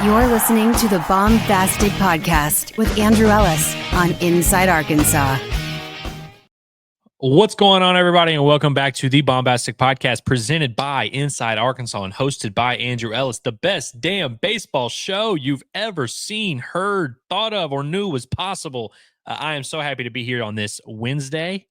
You're listening to the Baumbastic Podcast with Andrew Ellis on Inside Arkansas. What's going on, everybody, and welcome back to the Baumbastic Podcast presented by Inside Arkansas and hosted by Andrew Ellis, the best damn baseball show you've ever seen, heard, thought of, or knew was possible. I am so happy to be here on this Wednesday.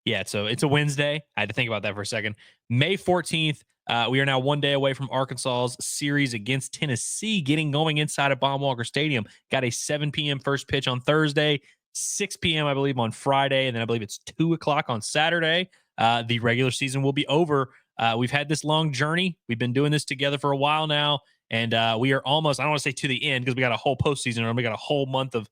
Yeah, so it's a Wednesday. I had to think about that for a second. May 14th. We are now one day away from Arkansas's series against Tennessee getting going inside of Baum-Walker Stadium. Got a 7 p.m. first pitch on Thursday, 6 p.m., I believe, on Friday, and then I believe it's 2 o'clock on Saturday. The regular season will be over. We've had this long journey. We've been doing this together for a while now, and we are almost, I don't want to say to the end because we got a whole postseason and we got a whole month of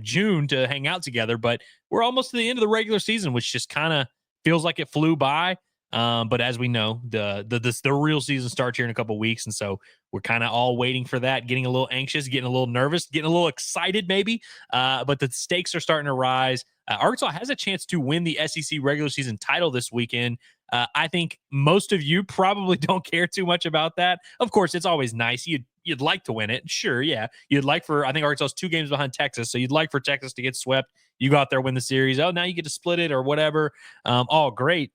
June to hang out together, but we're almost to the end of the regular season, which just kind of feels like it flew by. But as we know, the real season starts here in a couple of weeks. And so we're kind of all waiting for that, getting a little anxious, getting a little nervous, getting a little excited maybe. But the stakes are starting to rise. Arkansas has a chance to win the SEC regular season title this weekend. I think most of you probably don't care too much about that. Of course, it's always nice. You'd like to win it. Sure. Yeah. You'd like I think Arkansas is 2 games behind Texas. So you'd like for Texas to get swept. You go out there, win the series. Oh, now you get to split it or whatever. All great.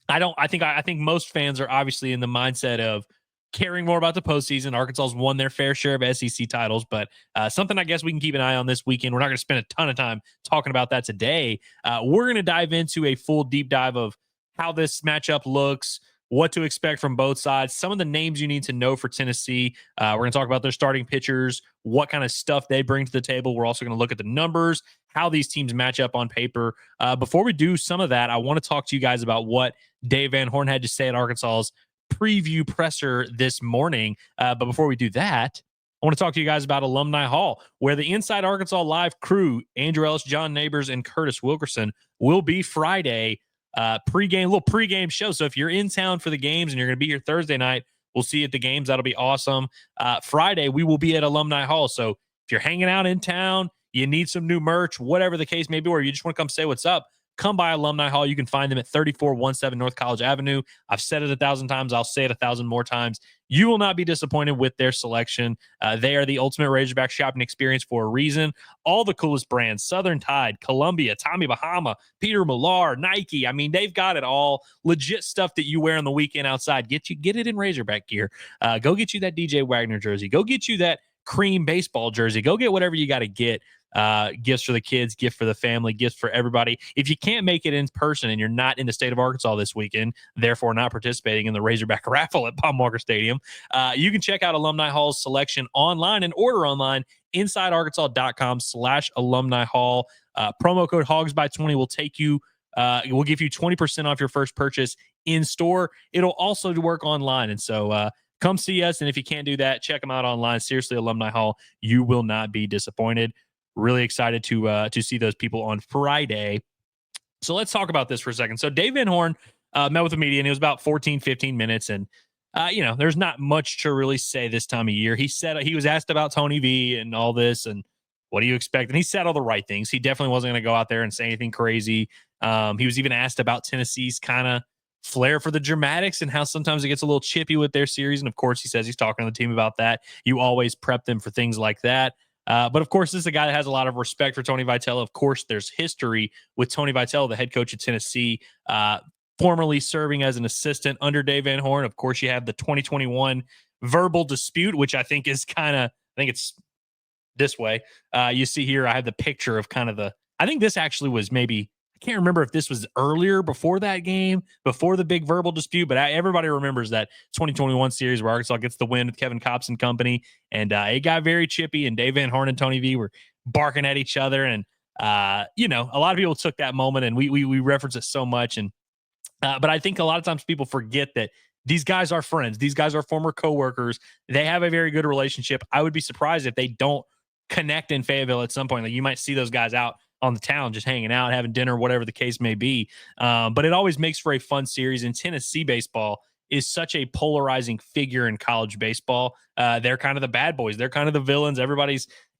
I think most fans are obviously in the mindset of caring more about the postseason. Arkansas's won their fair share of SEC titles, but something I guess we can keep an eye on this weekend. We're not going to spend a ton of time talking about that today. We're going to dive into a full deep dive of how this matchup looks, what to expect from both sides, some of the names you need to know for Tennessee. We're going to talk about their starting pitchers, what kind of stuff they bring to the table. We're also going to look at the numbers, how these teams match up on paper. Before we do some of that, I want to talk to you guys about what Dave Van Horn had to say at Arkansas's preview presser this morning. But before we do that, I want to talk to you guys about Alumni Hall, where the Inside Arkansas Live crew, Andrew Ellis, John Neighbors, and Curtis Wilkerson, will be Friday. Little pregame show. So if you're in town for the games and you're going to be here Thursday night, we'll see you at the games. That'll be awesome. Friday, we will be at Alumni Hall. So if you're hanging out in town, you need some new merch, whatever the case may be, or you just want to come say what's up, come by Alumni Hall. You can find them at 3417 North College Avenue. I've said it 1,000 times. I'll say it 1,000 more times. You will not be disappointed with their selection. They are the ultimate Razorback shopping experience for a reason. All the coolest brands, Southern Tide, Columbia, Tommy Bahama, Peter Millar, Nike. I mean, they've got it all. Legit stuff that you wear on the weekend outside. Get it in Razorback gear. Go get you that DJ Wagner jersey. Go get you that cream baseball jersey. Go get whatever you got to get. Gifts for the kids, gift for the family, gifts for everybody. If you can't make it in person and you're not in the state of Arkansas this weekend, therefore not participating in the Razorback raffle at Baum-Walker Stadium, you can check out Alumni Hall's selection online and order online, insidearkansas.com/alumni hall. Promo code HOGSBY20 will take you, will give you 20% off your first purchase in store. It'll also work online. And so, come see us. And if you can't do that, check them out online. Seriously, Alumni Hall, you will not be disappointed. Really excited to see those people on Friday. So let's talk about this for a second. So Dave Van Horn met with the media, and it was about 14, 15 minutes. And, there's not much to really say this time of year. He said he was asked about Tony V and all this, and what do you expect? And he said all the right things. He definitely wasn't going to go out there and say anything crazy. He was even asked about Tennessee's kind of flair for the dramatics and how sometimes it gets a little chippy with their series. And of course, he says he's talking to the team about that. You always prep them for things like that. But of course, this is a guy that has a lot of respect for Tony Vitello. Of course, there's history with Tony Vitello, the head coach at Tennessee, formerly serving as an assistant under Dave Van Horn. Of course, you have the 2021 verbal dispute, which I think is I think it's this way. You see here, I have the picture of I think this actually was maybe, I can't remember if this was earlier before that game, before the big verbal dispute, but everybody remembers that 2021 series where Arkansas gets the win with Kevin Kopps and company, and it got very chippy, and Dave Van Horn and Tony V were barking at each other, and a lot of people took that moment, and we reference it so much, and but I think a lot of times people forget that these guys are friends. These guys are former coworkers. They have a very good relationship. I would be surprised if they don't connect in Fayetteville at some point. Like, you might see those guys out on the town, just hanging out, having dinner, whatever the case may be. But it always makes for a fun series. And Tennessee baseball is such a polarizing figure in college baseball. They're kind of the bad boys. They're kind of the villains.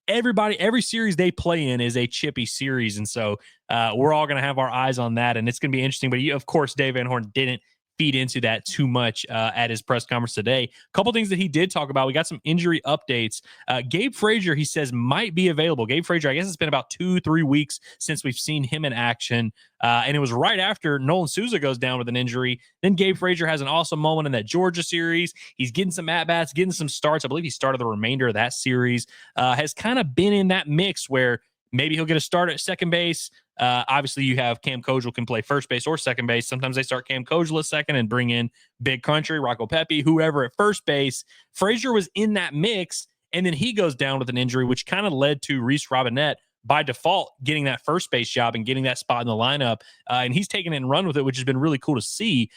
Every series they play in is a chippy series. And so we're all going to have our eyes on that, and it's going to be interesting. But of course, Dave Van Horn didn't feed into that too much at his press conference today. A couple things that he did talk about. We got some injury updates. Gabe Frazier, he says, might be available. Gabe Frazier, I guess it's been about 2-3 weeks since we've seen him in action. And it was right after Nolan Souza goes down with an injury. Then Gabe Frazier has an awesome moment in that Georgia series. He's getting some at-bats, getting some starts. I believe he started the remainder of that series. Has kind of been in that mix where maybe he'll get a start at second base. Obviously, you have Cam Kojal can play first base or second base. Sometimes they start Cam Kojal at second and bring in Big Country, Rocco Pepe, whoever at first base. Frazier was in that mix, and then he goes down with an injury, which kind of led to Reese Robinette by default getting that first base job and getting that spot in the lineup. And he's taken it and run with it, which has been really cool to see.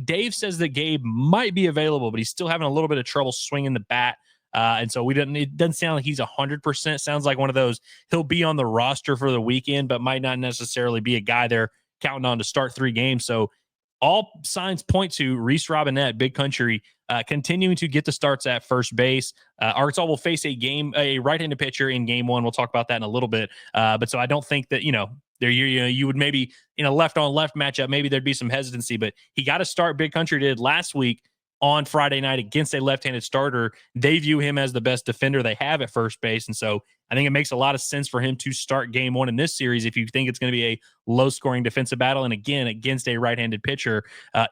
Dave says that Gabe might be available, but he's still having a little bit of trouble swinging the bat. And so it doesn't sound like he's 100%. Sounds like one of those, he'll be on the roster for the weekend, but might not necessarily be a guy they're counting on to start 3 games. So all signs point to Reese Robinette, Big Country, continuing to get the starts at first base. Arkansas will face a right-handed pitcher in game 1. We'll talk about that in a little bit. But so I don't think that, you would maybe in a left-on-left matchup, maybe there'd be some hesitancy, but he got to start. Big Country did last week on Friday night against a left-handed starter. They view him as the best defender they have at first base. And so I think it makes a lot of sense for him to start game 1 in this series if you think it's going to be a low-scoring defensive battle. And again, against a right-handed pitcher,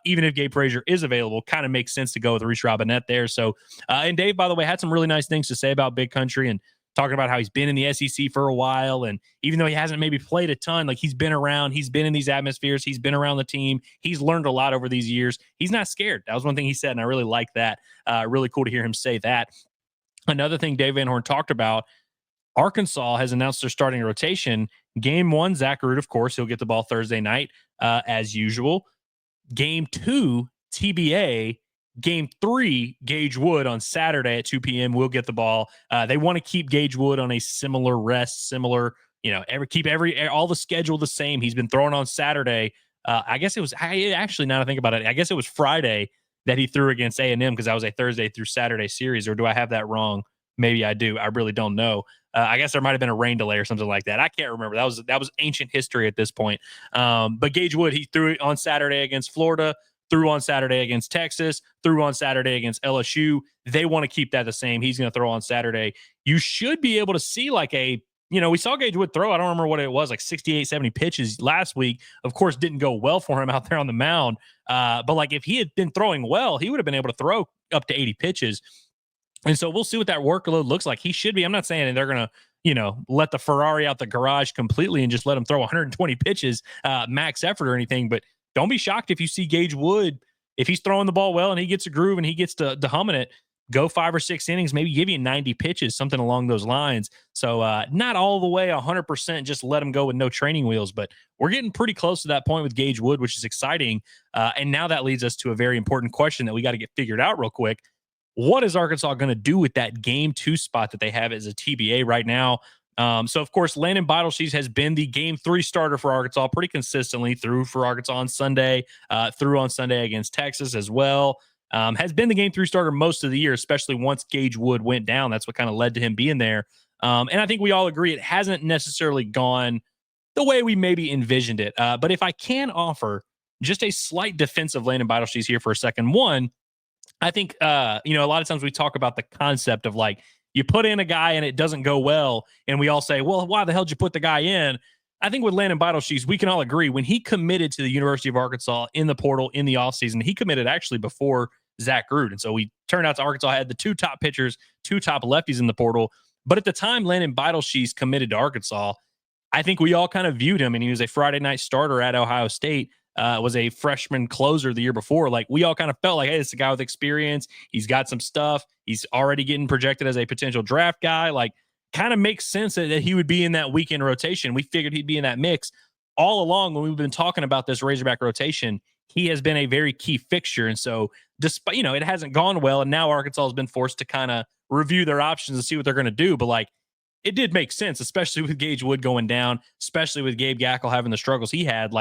even if Gabe Frazier is available, kind of makes sense to go with Reese Robinette there. So, and Dave, by the way, had some really nice things to say about Big Country and talking about how he's been in the SEC for a while. And even though he hasn't maybe played a ton, like he's been around, he's been in these atmospheres, he's been around the team. He's learned a lot over these years. He's not scared. That was one thing he said, and I really like that. Really cool to hear him say that. Another thing Dave Van Horn talked about, Arkansas has announced their starting rotation. Game 1, Zach Root, of course, he'll get the ball Thursday night as usual. Game 2, TBA. Game 3, Gage Wood on Saturday at 2 p.m. will get the ball. They want to keep Gage Wood on a similar rest, keep all the schedule the same. He's been throwing on Saturday. I guess it was, actually, now that I think about it, I guess it was Friday that he threw against A&M because that was a Thursday through Saturday series, or do I have that wrong? Maybe I do. I really don't know. I guess there might have been a rain delay or something like that. I can't remember. That was ancient history at this point. But Gage Wood, he threw it on Saturday against Florida, threw on Saturday against Texas, threw on Saturday against LSU. They want to keep that the same. He's going to throw on Saturday. You should be able to see we saw Gage Wood throw, I don't remember what it was, like 68, 70 pitches last week. Of course, didn't go well for him out there on the mound. But if he had been throwing well, he would have been able to throw up to 80 pitches. And so we'll see what that workload looks like. He should be. I'm not saying they're going to, let the Ferrari out the garage completely and just let him throw 120 pitches, max effort or anything. But don't be shocked if you see Gage Wood, if he's throwing the ball well and he gets a groove and he gets to humming it, go 5 or 6 innings, maybe give you 90 pitches, something along those lines. So not all the way 100%, just let him go with no training wheels. But we're getting pretty close to that point with Gage Wood, which is exciting. And now that leads us to a very important question that we got to get figured out real quick. What is Arkansas going to do with that game 2 spot that they have as a TBA right now? So, of course, Landon Beidelshees has been the game 3 starter for Arkansas pretty consistently, through for Arkansas on Sunday, through on Sunday against Texas as well. Has been the game 3 starter most of the year, especially once Gage Wood went down. That's what kind of led to him being there. And I think we all agree it hasn't necessarily gone the way we maybe envisioned it. But if I can offer just a slight defense of Landon Beidelshees here for a second, one, I think, a lot of times we talk about the concept of you put in a guy and it doesn't go well, and we all say, well, why the hell did you put the guy in? I think with Landon Beidelshees, we can all agree when he committed to the University of Arkansas in the portal in the offseason, he committed actually before Zach Root. And so we turned out to Arkansas had the 2 top pitchers, 2 top lefties in the portal. But at the time Landon Beidelshees committed to Arkansas, I think we all kind of viewed him, and he was a Friday night starter at Ohio State. Was a freshman closer the year before. We all kind of felt like, hey, this is a guy with experience. He's got some stuff. He's already getting projected as a potential draft guy. Kind of makes sense that he would be in that weekend rotation. We figured he'd be in that mix. All along when we've been talking about this Razorback rotation, he has been a very key fixture. And so despite, it hasn't gone well, and now Arkansas has been forced to kind of review their options and see what they're going to do. But it did make sense, especially with Gage Wood going down, especially with Gabe Gackle having the struggles he had.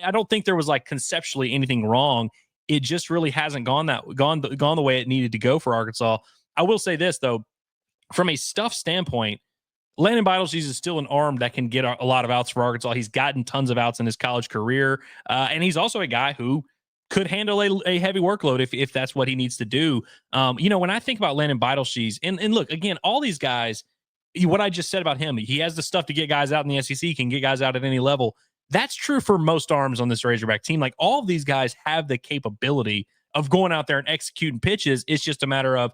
I don't think there was conceptually anything wrong. It just really hasn't gone the way it needed to go for Arkansas. I will say this though, from a stuff standpoint, Landon Beidelshees is still an arm that can get a lot of outs for Arkansas. He's gotten tons of outs in his college career, and he's also a guy who could handle a heavy workload if that's what he needs to do. When I think about Landon Beidelshees, and look, again, all these guys, what I just said about him, he has the stuff to get guys out in the SEC, can get guys out at any level. That's true for most arms on this Razorback team. Like, all of these guys have the capability of going out there and executing pitches. It's just a matter of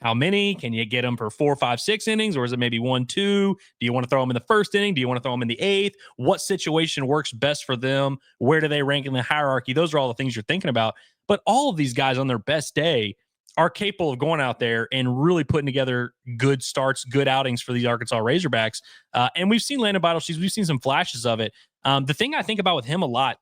how many can you get them per 4, 5, 6 innings, or is it maybe 1, 2? Do you want to throw them in the first inning? Do you want to throw them in the 8th? What situation works best for them? Where do they rank in the hierarchy? Those are all the things you're thinking about. But all of these guys on their best day are capable of going out there and really putting together good starts, good outings for these Arkansas Razorbacks. And we've seen Landon Beidelshees. We've seen some flashes of it. The thing I think about with him a lot,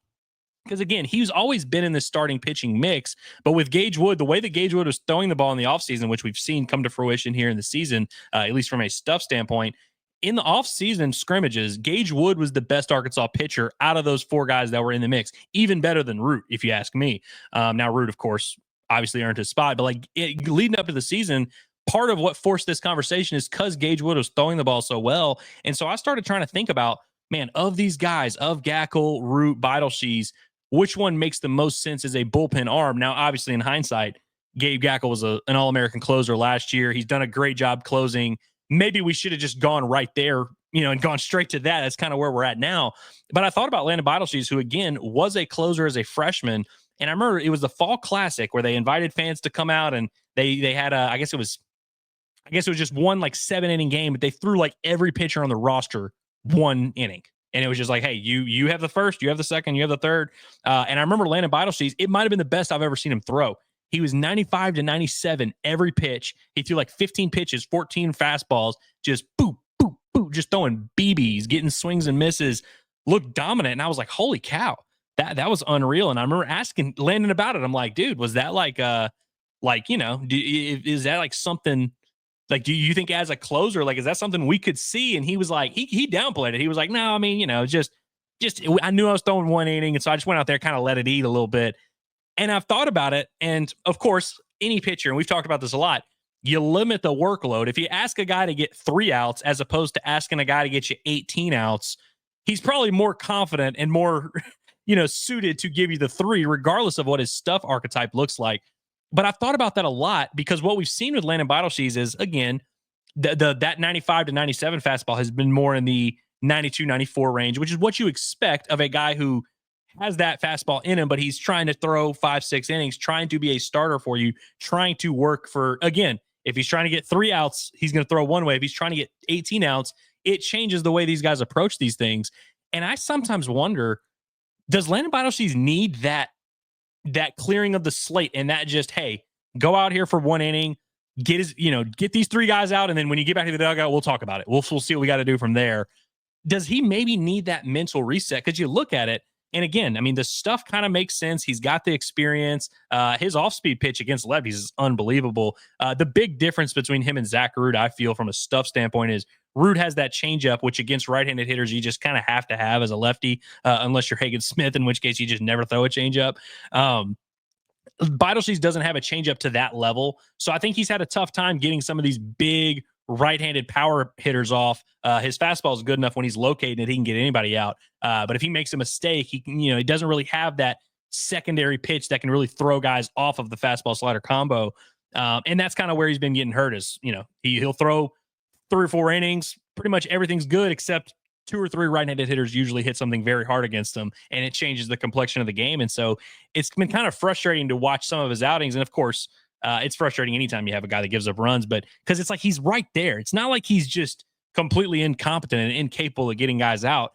because, again, he's always been in this starting pitching mix. But with Gage Wood, the way that Gage Wood was throwing the ball in the offseason, which we've seen come to fruition here in the season, at least from a stuff standpoint, in the offseason scrimmages, Gage Wood was the best Arkansas pitcher out of those 4 guys that were in the mix, even better than Root, if you ask me. Now, Root, of course, obviously earned his spot. But leading up to the season, part of what forced this conversation is because Gage Wood was throwing the ball so well. And so I started trying to think about, man, of these guys, of Gackle, Root, Beidelshees, which one makes the most sense as a bullpen arm? Now, obviously, in hindsight, Gabe Gackle was an All-American closer last year. He's done a great job closing. Maybe we should have just gone right there, and gone straight to that. That's kind of where we're at now. But I thought about Landon Beidelshees, who, again, was a closer as a freshman. And I remember it was the Fall Classic where they invited fans to come out, and they had I guess it was just one 7-inning game, but they threw every pitcher on the roster 1 inning. And it was just like, hey, you have the first, you have the second, you have the third. And I remember Landon Beidelshees, it might have been the best I've ever seen him throw. He was 95 to 97 every pitch. He threw 15 pitches, 14 fastballs, just boop, boop, boop, just throwing BBs, getting swings and misses, looked dominant. And I was like, holy cow, that was unreal. And I remember asking Landon about it. I'm like, dude, was that is that something? Do you think as a closer, is that something we could see? And he was like, he downplayed it. He was like, no, I mean, just I knew I was throwing 1 inning. And so I just went out there, kind of let it eat a little bit. And I've thought about it. And of course, any pitcher, and we've talked about this a lot, you limit the workload. If you ask a guy to get 3 outs, as opposed to asking a guy to get you 18 outs, he's probably more confident and more, suited to give you the 3, regardless of what his stuff archetype looks like. But I've thought about that a lot, because what we've seen with Landon Beidelshees is, again, that 95 to 97 fastball has been more in the 92, 94 range, which is what you expect of a guy who has that fastball in him, but he's trying to throw 5, 6 innings, trying to be a starter for you, trying to work for, again, if he's trying to get 3 outs, he's going to throw one way. If he's trying to get 18 outs, it changes the way these guys approach these things. And I sometimes wonder, does Landon Beidelshees need that clearing of the slate, and that just, hey, go out here for 1 inning, get these 3 guys out, and then when you get back to the dugout, we'll talk about it. We'll see what we got to do from there. Does he maybe need that mental reset? Because you look at it, and again, I mean, the stuff kind of makes sense. He's got the experience. His off-speed pitch against lefties is unbelievable. The big difference between him and Zach Root, I feel, from a stuff standpoint, is Root has that changeup, which against right-handed hitters, you just kind of have to have as a lefty, unless you're Hagen Smith, in which case you just never throw a changeup. Beidelshees doesn't have a changeup to that level. So I think he's had a tough time getting some of these big right-handed power hitters off. His fastball is good enough when he's located that he can get anybody out. But if he makes a mistake, he can, he doesn't really have that secondary pitch that can really throw guys off of the fastball slider combo. And that's kind of where he's been getting hurt, is, he'll throw 3 or 4 innings. Pretty much everything's good, except 2 or 3 right-handed hitters usually hit something very hard against him, and it changes the complexion of the game. And so it's been kind of frustrating to watch some of his outings. And of course, it's frustrating anytime you have a guy that gives up runs, but because it's like he's right there. It's not like he's just completely incompetent and incapable of getting guys out.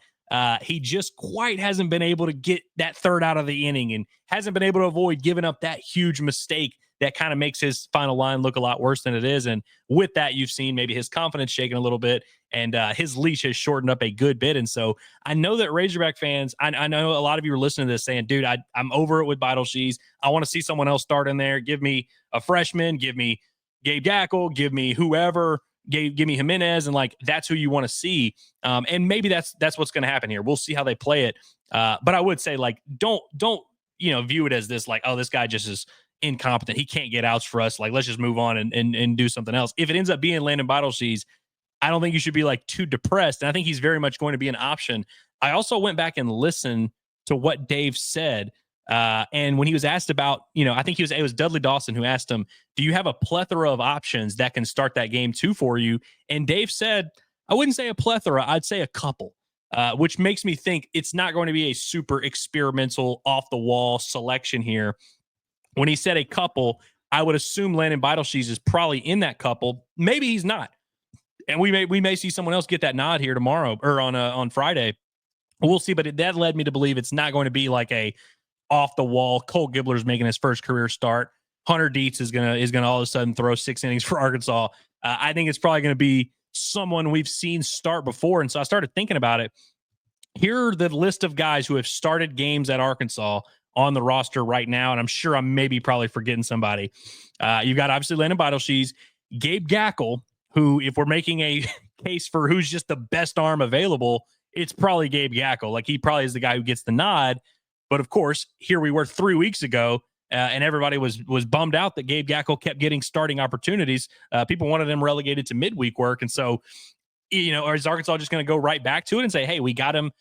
He just quite hasn't been able to get that 3rd out of the inning, and hasn't been able to avoid giving up that huge mistake that kind of makes his final line look a lot worse than it is. And with that, you've seen maybe his confidence shaking a little bit, and his leash has shortened up a good bit. And so I know that Razorback fans, I know a lot of you are listening to this saying, dude, I'm over it with Beidelshees. I want to see someone else start in there. Give me a freshman, give me Gabe Gackle, give me whoever, give me Jimenez, and that's who you want to see. And maybe that's what's going to happen here. We'll see how they play it. But I would say, don't view it as this, oh, this guy just is incompetent, he can't get outs for us, let's just move on and do something else. If it ends up being Landon Beidelshees, I don't think you should be too depressed. And I think he's very much going to be an option. I also went back and listened to what Dave said And when he was asked about, I think it was Dudley Dawson who asked him, do you have a plethora of options that can start that game too for you? And Dave said, I wouldn't say a plethora, I'd say a couple, which makes me think it's not going to be a super experimental off the wall selection here. When he said a couple, I would assume Landon Beitelscheiss is probably in that couple. Maybe he's not. And we may see someone else get that nod here tomorrow or on Friday. We'll see. But that led me to believe it's not going to be like a off the wall. Cole Gibbler's making his first career start. Hunter Dietz is gonna all of a sudden throw 6 innings for Arkansas. I think it's probably going to be someone we've seen start before. And so I started thinking about it. Here are the list of guys who have started games at Arkansas on the roster right now, and I'm sure I'm probably forgetting somebody. You've got obviously Landon Beitelscheiss, Gabe Gackle, who, if we're making a case for who's just the best arm available, it's probably Gabe Gackle. Like, he probably is the guy who gets the nod. But of course, here we were 3 weeks ago, and everybody was bummed out that Gabe Gackle kept getting starting opportunities. People wanted him relegated to midweek work, and so, or is Arkansas just going to go right back to it and say, "Hey, we got him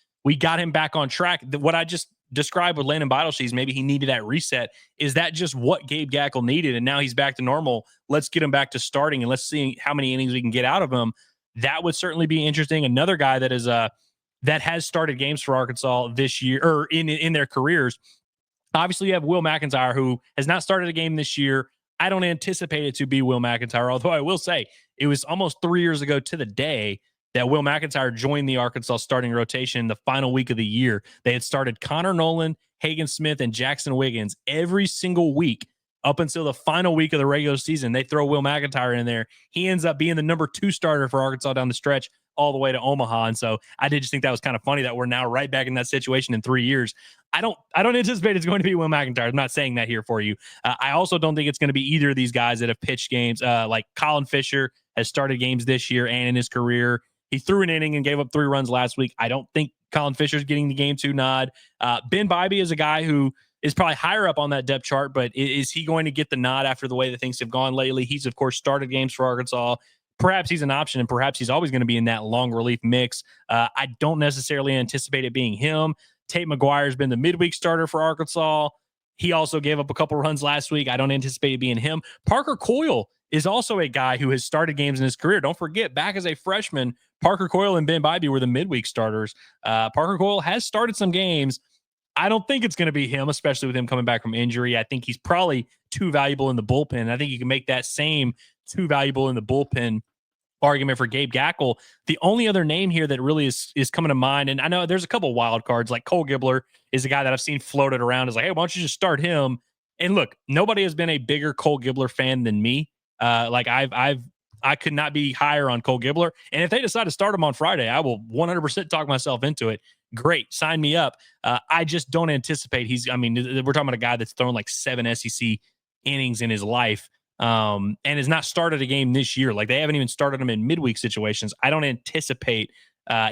back on track"? What I just described with Landon Beitelscheiss, maybe he needed that reset. Is that just what Gabe Gackle needed, and now he's back to normal? Let's get him back to starting, and let's see how many innings we can get out of him. That would certainly be interesting. Another guy that is that has started games for Arkansas this year, or in their careers. Obviously, you have Will McIntyre, who has not started a game this year. I don't anticipate it to be Will McIntyre, although I will say it was almost 3 years ago to the day that Will McIntyre joined the Arkansas starting rotation the final week of the year. They had started Connor Nolan, Hagen Smith, and Jackson Wiggins every single week up until the final week of the regular season. They throw Will McIntyre in there. He ends up being the number 2 starter for Arkansas down the stretch all the way to Omaha. And so I did just think that was kind of funny that we're now right back in that situation in 3 years. I don't anticipate it's going to be Will McIntyre. I'm not saying that here for you. I also don't think it's going to be either of these guys that have pitched games. Like Colin Fisher has started games this year and in his career. He threw an inning and gave up 3 runs last week. I don't think Colin Fisher's getting the game 2 nod. Ben Bybee is a guy who is probably higher up on that depth chart, but is he going to get the nod after the way that things have gone lately? He's, of course, started games for Arkansas. Perhaps he's an option, and perhaps he's always going to be in that long relief mix. I don't necessarily anticipate it being him. Tate McGuire's been the midweek starter for Arkansas. He also gave up a couple runs last week. I don't anticipate it being him. Parker Coyle is also a guy who has started games in his career. Don't forget, back as a freshman, Parker Coyle and Ben Bybee were the midweek starters. Parker Coyle has started some games. I don't think it's going to be him, especially with him coming back from injury. I think he's probably too valuable in the bullpen. I think you can make that same too valuable in the bullpen argument for Gabe Gackle. The only other name here that really is coming to mind, and I know there's a couple wild cards, like Cole Gibbler is a guy that I've seen floated around as like, hey, why don't you just start him? And look, nobody has been a bigger Cole Gibbler fan than me. I could not be higher on Cole Gibbler. And if they decide to start him on Friday, I will 100% talk myself into it. Great. Sign me up. I just don't anticipate we're talking about a guy that's thrown like 7 SEC innings in his life. And has not started a game this year. Like, they haven't even started him in midweek situations. I don't anticipate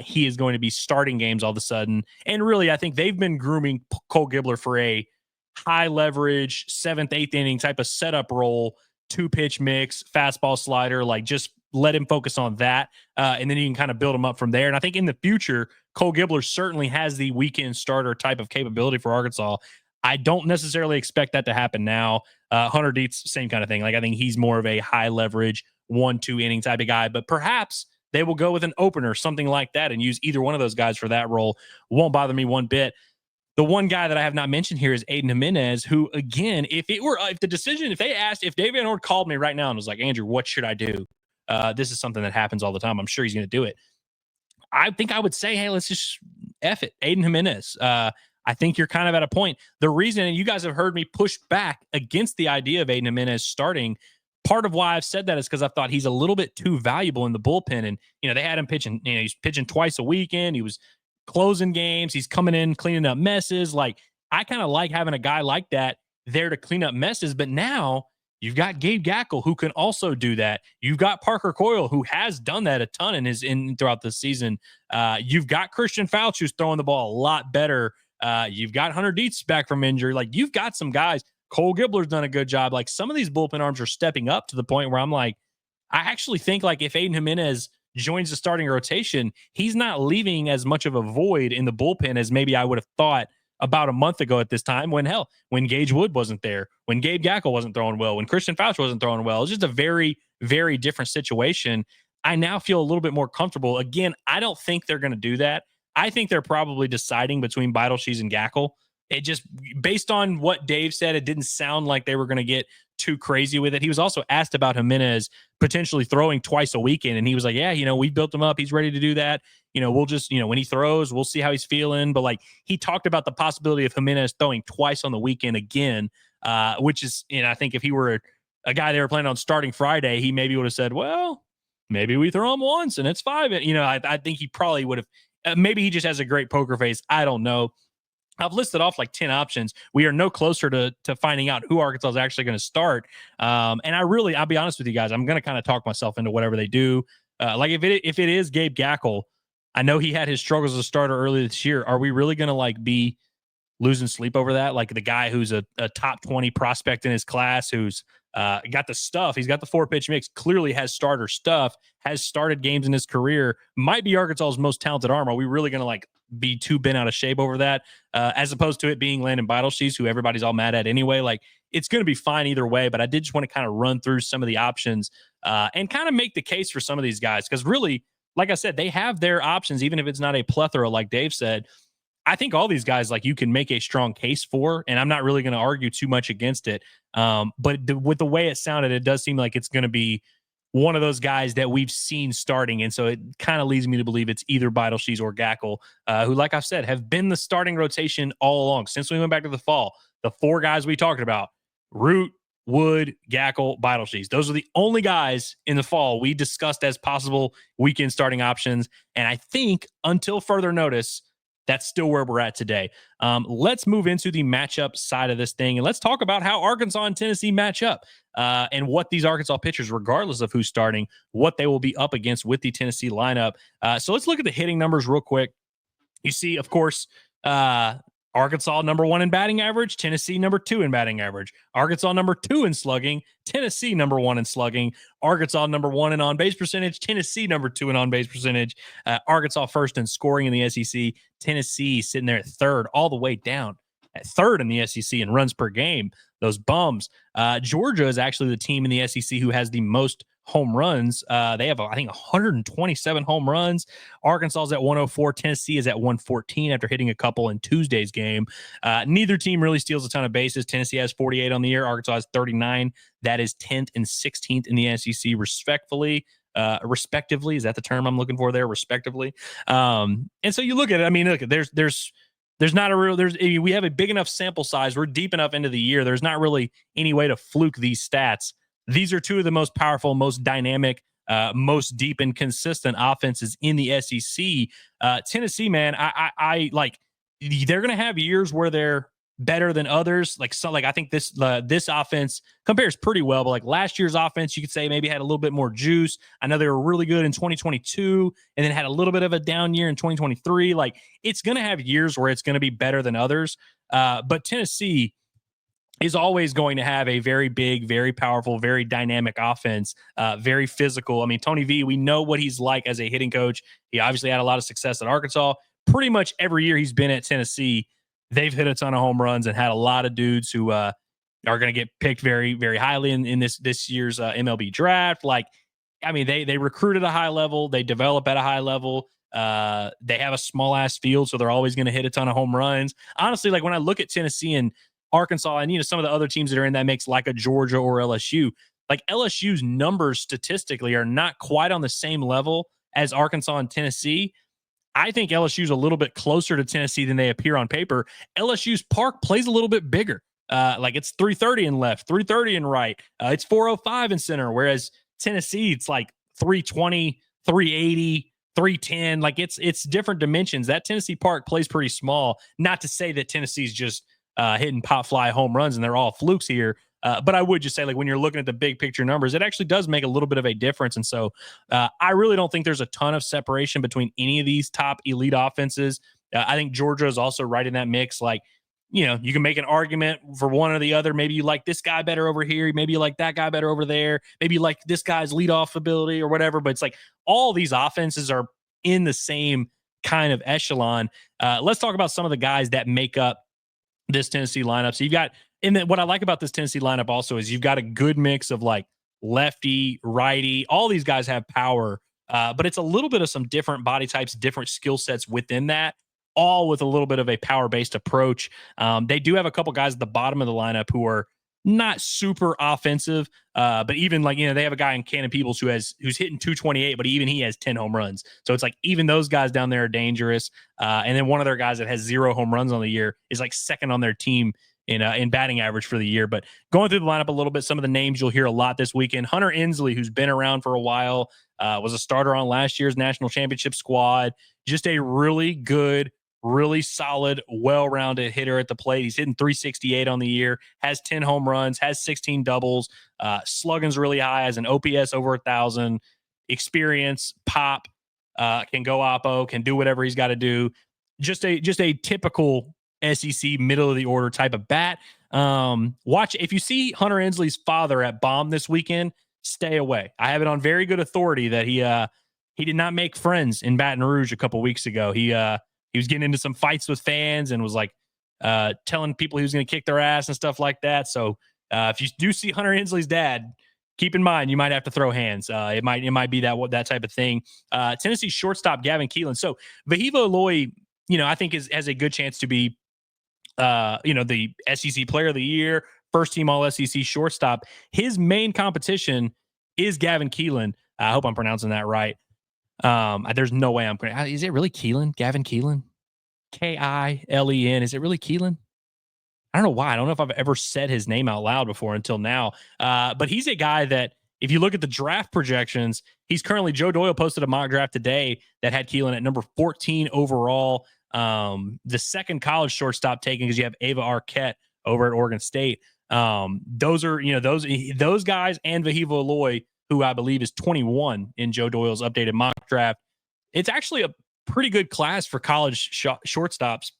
he is going to be starting games all of a sudden. And really, I think they've been grooming Cole Gibbler for a high leverage 7th, 8th inning type of setup role, 2-pitch mix, fastball slider. Like, just let him focus on that. And then you can kind of build him up from there. And I think in the future, Cole Gibbler certainly has the weekend starter type of capability for Arkansas. I don't necessarily expect that to happen now. Hunter Dietz, same kind of thing. Like, I think he's more of a high leverage 1-2 inning type of guy, but perhaps they will go with an opener, something like that, and use either one of those guys for that role. Won't bother me one bit. The one guy that I have not mentioned here is Aiden Jimenez, who, again, if Dave Van Ord called me right now and was like, Andrew, what should I do? This is something that happens all the time. I'm sure he's going to do it. I think I would say, hey, let's just F it. Aiden Jimenez. I think you're kind of at a point. The reason, and you guys have heard me push back against the idea of Aiden Jimenez starting, part of why I've said that is because I thought he's a little bit too valuable in the bullpen. And, they had him pitching, he's pitching twice a weekend. He was closing games. He's coming in, cleaning up messes. Like, I kind of like having a guy like that there to clean up messes. But now you've got Gabe Gackle, who can also do that. You've got Parker Coyle, who has done that a ton throughout the season. You've got Christian Fouch, who's throwing the ball a lot better. You've got Hunter Dietz back from injury. Like, you've got some guys. Cole Gibbler's done a good job. Like, some of these bullpen arms are stepping up to the point where I'm like, I actually think, like, if Aiden Jimenez joins the starting rotation, he's not leaving as much of a void in the bullpen as maybe I would have thought about a month ago at this time when Gage Wood wasn't there, when Gabe Gackle wasn't throwing well, when Christian Fauch wasn't throwing well. It's just a very, very different situation. I now feel a little bit more comfortable. Again, I don't think they're going to do that. I think they're probably deciding between Beidelshees and Gackle. It just, based on what Dave said, it didn't sound like they were going to get too crazy with it. He was also asked about Jimenez potentially throwing twice a weekend, and he was like, yeah, we built him up. He's ready to do that. We'll just, when he throws, we'll see how he's feeling. But like, he talked about the possibility of Jimenez throwing twice on the weekend again, which is, I think if he were a guy they were planning on starting Friday, he maybe would have said, well, maybe we throw him once and it's 5. I think he probably would have, maybe he just has a great poker face. I don't know. I've listed off like 10 options. We are no closer to finding out who Arkansas is actually going to start. And I'll be honest with you guys, I'm going to kind of talk myself into whatever they do. Like if it is Gabe Gackle, I know he had his struggles as a starter earlier this year. Are we really going to like be losing sleep over that? Like the guy who's a top 20 prospect in his class, who's got the stuff. He's got the 4-pitch mix, clearly has starter stuff, has started games in his career, might be Arkansas's most talented arm. Are we really going to like be too bent out of shape over that, as opposed to it being Landon Beidelshees, who everybody's all mad at anyway? Like, it's going to be fine either way, but I did just want to kind of run through some of the options and kind of make the case for some of these guys, because really, like I said, they have their options, even if it's not a plethora, like Dave said. I think all these guys, like, you can make a strong case for, and I'm not really going to argue too much against it. But with the way it sounded, it does seem like it's going to be one of those guys that we've seen starting. And so it kind of leads me to believe it's either Beidelshees or Gackle, who, like I've said, have been the starting rotation all along. Since we went back to the fall, the 4 guys we talked about, Root, Wood, Gackle, Beidelshees. Those are the only guys in the fall we discussed as possible weekend starting options. And I think until further notice, that's still where we're at today. Let's move into the matchup side of this thing, and let's talk about how Arkansas and Tennessee match up and what these Arkansas pitchers, regardless of who's starting, what they will be up against with the Tennessee lineup. So let's look at the hitting numbers real quick. You see, of course, Arkansas number 1 in batting average, Tennessee number 2 in batting average. Arkansas number 2 in slugging, Tennessee number 1 in slugging. Arkansas number 1 in on-base percentage, Tennessee number 2 in on-base percentage. Arkansas first in scoring in the SEC, Tennessee sitting there at 3rd, all the way down at 3rd in the SEC in runs per game. Those bums. Georgia is actually the team in the SEC who has the most home runs. They have, I think, 127 home runs. Arkansas is at 104. Tennessee is at 114 after hitting a couple in Tuesday's game. Neither team really steals a ton of bases. Tennessee has 48 on the year. Arkansas has 39. That is 10th and 16th in the SEC, respectively. Is that the term I'm looking for there? Respectively. And so you look at it. I mean, look, there's not a real, we have a big enough sample size. We're deep enough into the year. There's not really any way to fluke these stats. These are 2 of the most powerful, most dynamic, most deep and consistent offenses in the SEC. Tennessee, man, I like, they're going to have years where they're better than others. Like I think this offense compares pretty well, but like last year's offense, you could say maybe had a little bit more juice. I know they were really good in 2022 and then had a little bit of a down year in 2023. Like, it's going to have years where it's going to be better than others. But Tennessee is always going to have a very big, very powerful, very dynamic offense, very physical. I mean, Tony V, we know what he's like as a hitting coach. He obviously had a lot of success at Arkansas. Pretty much every year he's been at Tennessee, they've hit a ton of home runs and had a lot of dudes who are going to get picked very, very highly in this year's MLB draft. Like, I mean, they recruit at a high level. They develop at a high level. They have a small-ass field, so they're always going to hit a ton of home runs. Honestly, like when I look at Tennessee and Arkansas and, some of the other teams that are in that mix, like a Georgia or LSU, like LSU's numbers statistically are not quite on the same level as Arkansas and Tennessee. I think LSU's a little bit closer to Tennessee than they appear on paper. LSU's park plays a little bit bigger. Like it's 330 in left, 330 in right. It's 405 in center, whereas Tennessee, it's like 320, 380, 310. Like it's different dimensions. That Tennessee park plays pretty small. Not to say that Tennessee's just hitting pop fly home runs and they're all flukes here. But I would just say, like, when you're looking at the big picture numbers, it actually does make a little bit of a difference. And so I really don't think there's a ton of separation between any of these top elite offenses. I think Georgia is also right in that mix. Like, you can make an argument for one or the other. Maybe you like this guy better over here. Maybe you like that guy better over there. Maybe you like this guy's leadoff ability or whatever. But it's like all these offenses are in the same kind of echelon. Let's talk about some of the guys that make up this Tennessee lineup. So you've got, and then what I like about this Tennessee lineup also is you've got a good mix of like lefty, righty. All these guys have power, but it's a little bit of some different body types, different skill sets within that, all with a little bit of a power-based approach. They do have a couple guys at the bottom of the lineup who are not super offensive, but even like, they have a guy in Cannon Peebles who's hitting 228, but even he has 10 home runs. So it's like even those guys down there are dangerous. And then one of their guys that has 0 home runs on the year is like second on their team in batting average for the year. But going through the lineup a little bit, some of the names you'll hear a lot this weekend. Hunter Inslee, who's been around for a while, was a starter on last year's national championship squad. Just a really good, really solid, well-rounded hitter at the plate. He's hitting 368 on the year, has 10 home runs, has 16 doubles, slugging's really high, has an OPS over 1,000, experience, pop, can go oppo, can do whatever he's got to do. Just a typical SEC middle of the order type of bat. Watch, if you see Hunter Inslee's father at Baum this weekend, stay away. I have it on very good authority that he did not make friends in Baton Rouge a couple weeks ago. He was getting into some fights with fans and was like telling people he was going to kick their ass and stuff like that. So if you do see Hunter Inslee's dad, keep in mind you might have to throw hands. It might be that type of thing. Tennessee shortstop Gavin Keelan. So Vahiva Aloy, I think has a good chance to be the SEC Player of the Year, first team All SEC shortstop. His main competition is Gavin Keelan. I hope I'm pronouncing that right. There's no way is it really Keelan? Gavin Keelan? Kilen. Is it really Keelan? I don't know why. I don't know if I've ever said his name out loud before until now. But he's a guy that, if you look at the draft projections, he's currently, Joe Doyle posted a mock draft today that had Keelan at number 14 overall. The second college shortstop taken, because you have Ava Arquette over at Oregon State. Those are, those guys, and Vahiva Aloy, who I believe is 21 in Joe Doyle's updated mock draft. It's actually a pretty good class for college shortstops.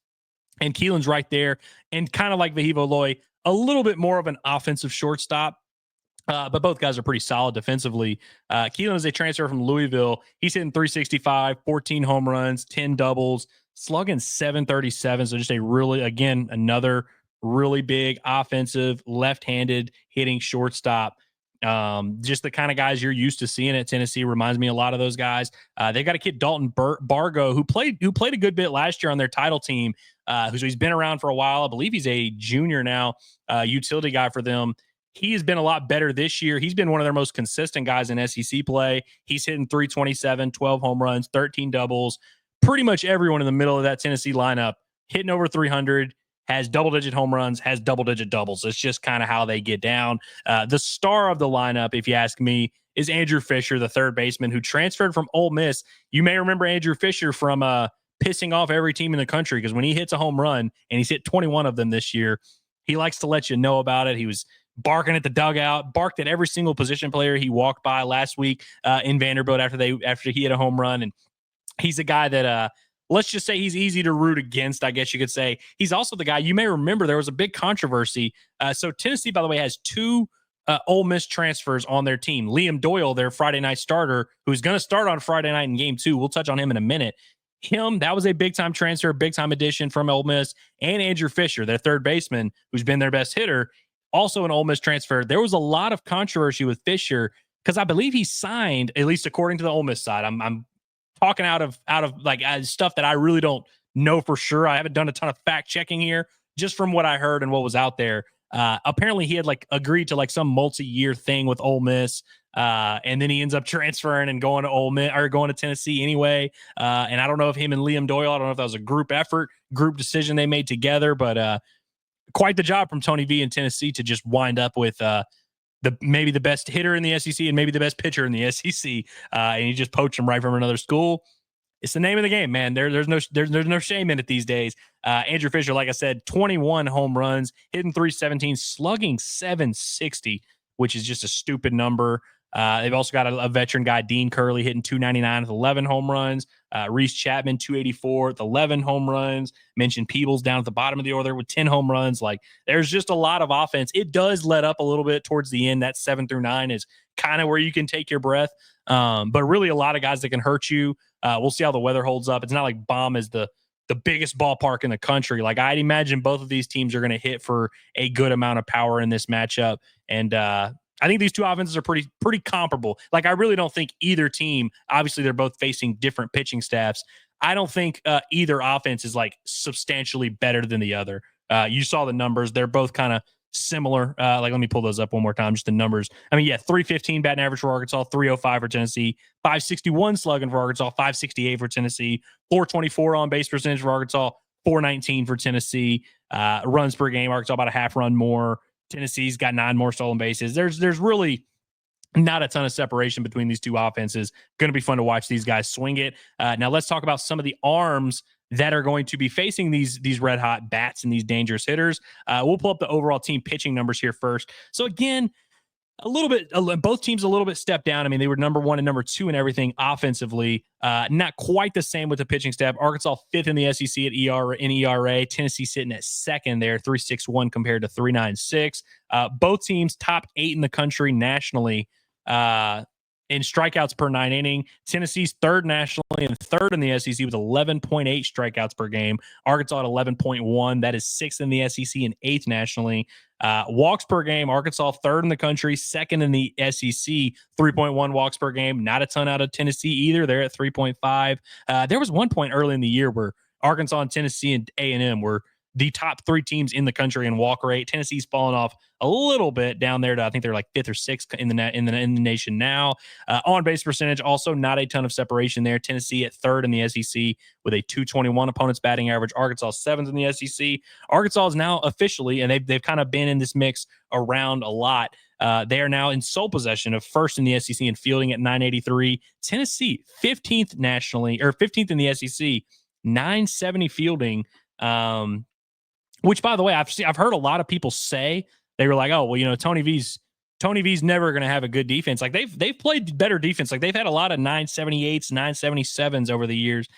And Keelan's right there. And kind of like Vahiva Aloy, a little bit more of an offensive shortstop. But both guys are pretty solid defensively. Keelan is a transfer from Louisville. He's hitting 365, 14 home runs, 10 doubles, slugging 737. So just another really big offensive, left-handed hitting shortstop. Just the kind of guys you're used to seeing at Tennessee. Reminds me a lot of those guys. They've got a kid, Dalton Bargo, who played a good bit last year on their title team. He's been around for a while. I believe he's a junior now, utility guy for them. He has been a lot better this year. He's been one of their most consistent guys in SEC play. He's hitting 327, 12 home runs, 13 doubles. Pretty much everyone in the middle of that Tennessee lineup hitting over 300, has double-digit home runs, has double-digit doubles. It's just kind of how they get down. The star of the lineup, if you ask me, is Andrew Fisher, the third baseman who transferred from Ole Miss. You may remember Andrew Fisher from pissing off every team in the country, because when he hits a home run, and he's hit 21 of them this year, he likes to let you know about it. He was barking at the dugout, barked at every single position player he walked by last week in Vanderbilt after he hit a home run. And he's a guy that let's just say he's easy to root against, I guess you could say. He's also the guy, you may remember, there was a big controversy. So Tennessee, by the way, has two Ole Miss transfers on their team. Liam Doyle, their Friday night starter, who's going to start on Friday night in game 2. We'll touch on him in a minute. That was a big-time transfer, big-time addition from Ole Miss. And Andrew Fisher, their third baseman, who's been their best hitter, also an Ole Miss transfer. There was a lot of controversy with Fisher because I believe he signed, at least according to the Ole Miss side. I'm talking out of like stuff that I really don't know for sure. I haven't done a ton of fact checking here, just from what I heard and what was out there. Apparently he had agreed to some multi-year thing with Ole Miss. And then he ends up transferring and going to Ole Miss, or going to Tennessee anyway. And I don't know if him and Liam Doyle, I don't know if that was a group effort, group decision they made together, but quite the job from Tony V in Tennessee to just wind up with maybe the best hitter in the SEC and maybe the best pitcher in the SEC. And you just poach him right from another school. It's the name of the game, man. There's no shame in it these days. Andrew Fisher, like I said, 21 home runs, hitting 317, slugging 760, which is just a stupid number. They've also got a veteran guy, Dean Curley, hitting 299 with 11 home runs. Reese Chapman, 284 with 11 home runs. Mentioned Peebles down at the bottom of the order with 10 home runs. There's just a lot of offense. It does let up a little bit towards the end. That 7 through 9 is kind of where you can take your breath. But really a lot of guys that can hurt you. We'll see how the weather holds up. It's not like Baum is the the biggest ballpark in the country. Like, I'd imagine both of these teams are going to hit for a good amount of power in this matchup. And I think these two offenses are pretty comparable. Like, I really don't think either team, obviously they're both facing different pitching staffs. I don't think either offense is like substantially better than the other. You saw the numbers. They're both kind of similar. Like, let me pull those up one more time, just the numbers. I mean, yeah, 315 batting average for Arkansas, 305 for Tennessee, 561 slugging for Arkansas, 568 for Tennessee, 424 on base percentage for Arkansas, 419 for Tennessee. Runs per game, Arkansas about a half run more. Tennessee's got 9 more stolen bases. There's really not a ton of separation between these two offenses. Going to be fun to watch these guys swing it. Now let's talk about some of the arms that are going to be facing these red hot bats and these dangerous hitters. We'll pull up the overall team pitching numbers here first. So again, both teams a little bit stepped down. I mean, they were number 1 and number 2 in everything offensively. Not quite the same with the pitching staff. Arkansas 5th in the SEC at ERA. Tennessee sitting at 2nd there, 3.61 compared to 3.96. Both teams top 8 in the country nationally in strikeouts per 9 inning. Tennessee's 3rd nationally and 3rd in the SEC with 11.8 strikeouts per game. Arkansas at 11.1. That is 6th in the SEC and 8th nationally. Walks per game, Arkansas 3rd in the country, 2nd in the SEC, 3.1 walks per game. Not a ton out of Tennessee either. They're at 3.5. There was one point early in the year where Arkansas and Tennessee and A&M were the top 3 teams in the country in walk rate. Tennessee's fallen off a little bit down there to, I think they're like 5th or 6th in the nation now. On base percentage, also not a ton of separation there. Tennessee at 3rd in the SEC with a 221 opponent's batting average. Arkansas 7th in the SEC. Arkansas is now officially, and they've kind of been in this mix around a lot. They are now in sole possession of 1st in the SEC and fielding at 983. Tennessee 15th nationally, or 15th in the SEC, 970 fielding. Which, by the way, I've heard a lot of people say, they were like, oh, well, Tony V's never going to have a good defense. Like, they've played better defense. Like, they've had a lot of 978s, 977s over the years.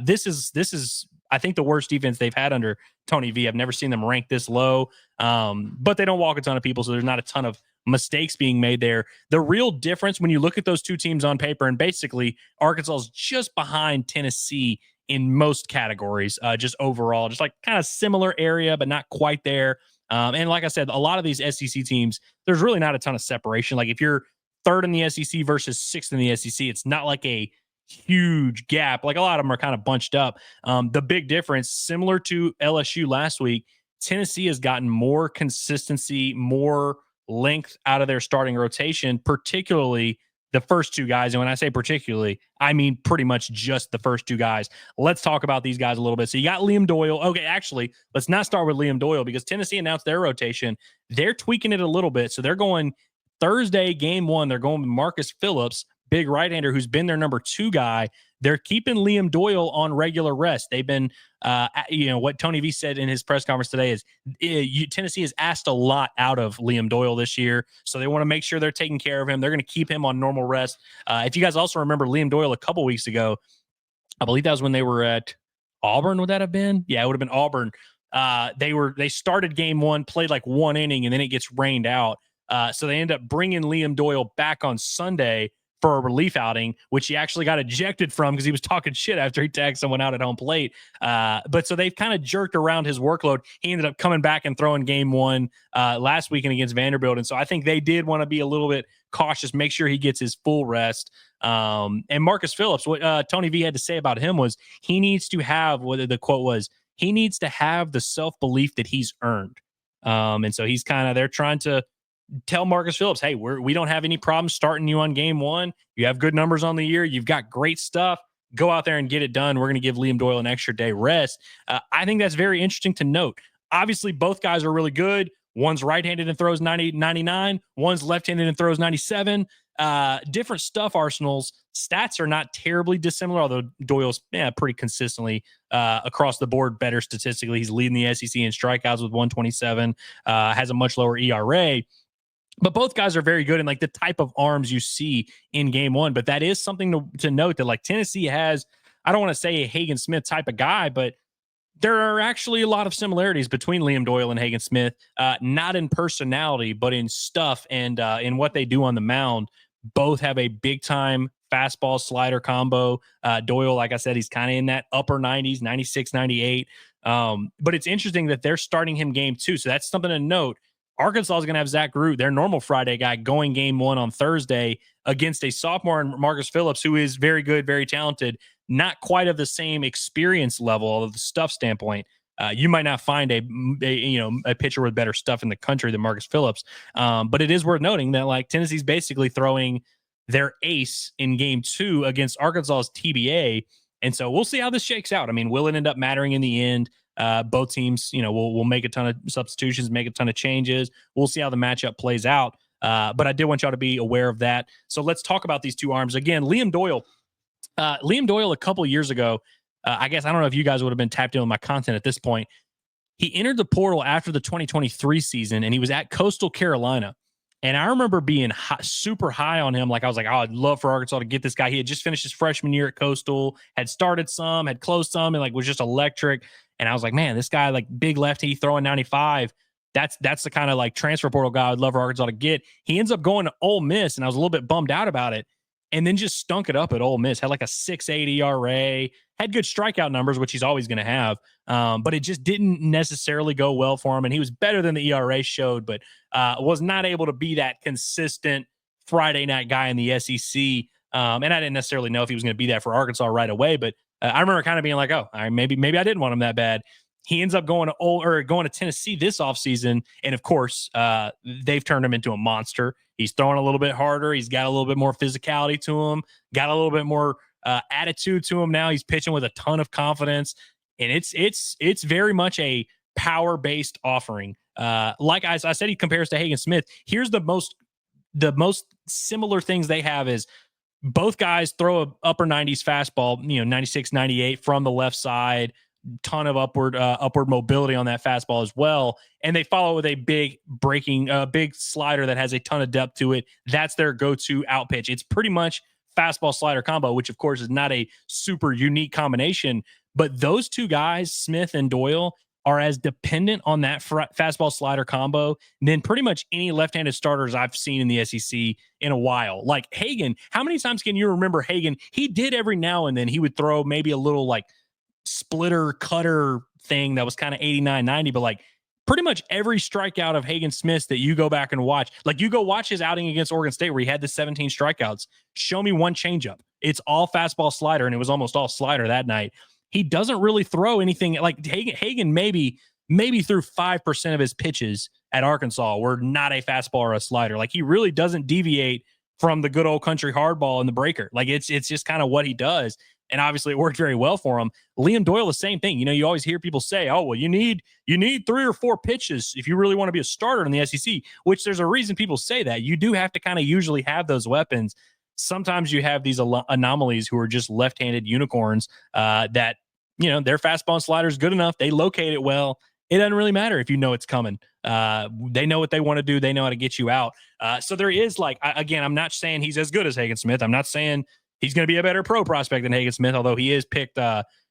This is I think the worst defense they've had under Tony V. I've never seen them rank this low. But they don't walk a ton of people, so there's not a ton of mistakes being made there. The real difference when you look at those two teams on paper, and basically Arkansas is just behind Tennessee in most categories, just overall, just like kind of similar area, but not quite there. And like I said, a lot of these SEC teams, there's really not a ton of separation. Like, if you're 3rd in the SEC versus 6th in the SEC, it's not like a huge gap. Like, a lot of them are kind of bunched up. The big difference, similar to LSU last week, Tennessee has gotten more consistency, more length out of their starting rotation, particularly the first 2 guys. And when I say particularly, I mean pretty much just the first 2 guys. Let's talk about these guys a little bit. So you got Liam Doyle. Okay, actually, let's not start with Liam Doyle because Tennessee announced their rotation. They're tweaking it a little bit. So they're going Thursday, game 1. They're going with Marcus Phillips, big right-hander who's been their number 2 guy. They're keeping Liam Doyle on regular rest. They've been, what Tony V said in his press conference today is Tennessee has asked a lot out of Liam Doyle this year, so they want to make sure they're taking care of him. They're going to keep him on normal rest. If you guys also remember Liam Doyle a couple weeks ago, I believe that was when they were at Auburn. Would that have been? Yeah, it would have been Auburn. They started game 1, played like 1 inning, and then it gets rained out. So they end up bringing Liam Doyle back on Sunday for a relief outing, which he actually got ejected from because he was talking shit after he tagged someone out at home plate. But so they've kind of jerked around his workload. He ended up coming back and throwing game 1 last weekend against Vanderbilt. And so I think they did want to be a little bit cautious, make sure he gets his full rest. And Marcus Phillips, what Tony V had to say about him was he needs to have, what the quote was, he needs to have the self-belief that he's earned. And so he's kind of, they're trying to tell Marcus Phillips, hey, we don't have any problems starting you on game 1. You have good numbers on the year. You've got great stuff. Go out there and get it done. We're going to give Liam Doyle an extra day rest. I think that's very interesting to note. Obviously, both guys are really good. One's right-handed and throws 99. One's left-handed and throws 97. Different stuff arsenals. Stats are not terribly dissimilar, although Doyle's pretty consistently across the board better statistically. He's leading the SEC in strikeouts with 127, has a much lower ERA. But both guys are very good in like the type of arms you see in game 1. But that is something to note that like Tennessee has, I don't want to say a Hagen Smith type of guy, but there are actually a lot of similarities between Liam Doyle and Hagen Smith, not in personality, but in stuff and in what they do on the mound. Both have a big time fastball slider combo. Doyle, like I said, he's kind of in that upper 90s, 96, 98. But it's interesting that they're starting him game 2. So that's something to note. Arkansas is going to have Zach Groot, their normal Friday guy, going game 1 on Thursday against a sophomore in Marcus Phillips, who is very good, very talented, not quite of the same experience level of the stuff standpoint. You might not find a pitcher with better stuff in the country than Marcus Phillips. But it is worth noting that like Tennessee's basically throwing their ace in game 2 against Arkansas's TBA. And so we'll see how this shakes out. I mean, will it end up mattering in the end? Both teams, will make a ton of substitutions, make a ton of changes. We'll see how the matchup plays out. But I did want y'all to be aware of that. So let's talk about these two arms. Again, Liam Doyle a couple years ago, I guess I don't know if you guys would have been tapped in with my content at this point. He entered the portal after the 2023 season, and he was at Coastal Carolina. And I remember being super high on him. Like, I was like, oh, I'd love for Arkansas to get this guy. He had just finished his freshman year at Coastal, had started some, had closed some, and like was just electric. And I was like, man, this guy, like big lefty, throwing 95. That's the kind of like transfer portal guy I'd love for Arkansas to get. He ends up going to Ole Miss, and I was a little bit bummed out about it. And then just stunk it up at Ole Miss. Had like a 6.8 ERA, had good strikeout numbers, which he's always going to have. But it just didn't necessarily go well for him. And he was better than the ERA showed, but was not able to be that consistent Friday night guy in the SEC. And I didn't necessarily know if he was going to be that for Arkansas right away. But I remember kind of being like, oh, maybe I didn't want him that bad. He ends up going to Tennessee this offseason. And of course, they've turned him into a monster. He's throwing a little bit harder. He's got a little bit more physicality to him, got a little bit more attitude to him now. He's pitching with a ton of confidence. And it's very much a power-based offering. Like I said, he compares to Hagen Smith. Here's the most similar things they have is both guys throw a upper 90s fastball, 96, 98 from the left side, ton of upward mobility on that fastball as well. And they follow with a big big slider that has a ton of depth to it. That's their go-to out pitch. It's pretty much fastball slider combo, which of course is not a super unique combination, but those two guys, Smith and Doyle, are as dependent on that fastball slider combo than pretty much any left-handed starters I've seen in the SEC in a while. Like Hagen, how many times can you remember Hagen? He did every now and then, he would throw maybe a little like splitter cutter thing that was kind of 89, 90, but like pretty much every strikeout of Hagen Smith that you go back and watch, like you go watch his outing against Oregon State where he had the 17 strikeouts, show me one changeup. It's all fastball slider, and it was almost all slider that night. He doesn't really throw anything like Hagen maybe threw 5% of his pitches at Arkansas were not a fastball or a slider. Like he really doesn't deviate from the good old country hardball and the breaker. Like it's just kind of what he does. And obviously it worked very well for him. Liam Doyle, the same thing. You always hear people say, oh, well, you need 3 or 4 pitches if you really want to be a starter in the SEC, which there's a reason people say that. You do have to kind of usually have those weapons. Sometimes you have these anomalies who are just left-handed unicorns that, their fastball and slider is good enough. They locate it well. It doesn't really matter if you know it's coming. They know what they want to do. They know how to get you out. So there is again, I'm not saying he's as good as Hagen Smith. I'm not saying he's going to be a better pro prospect than Hagen Smith, although he is picked.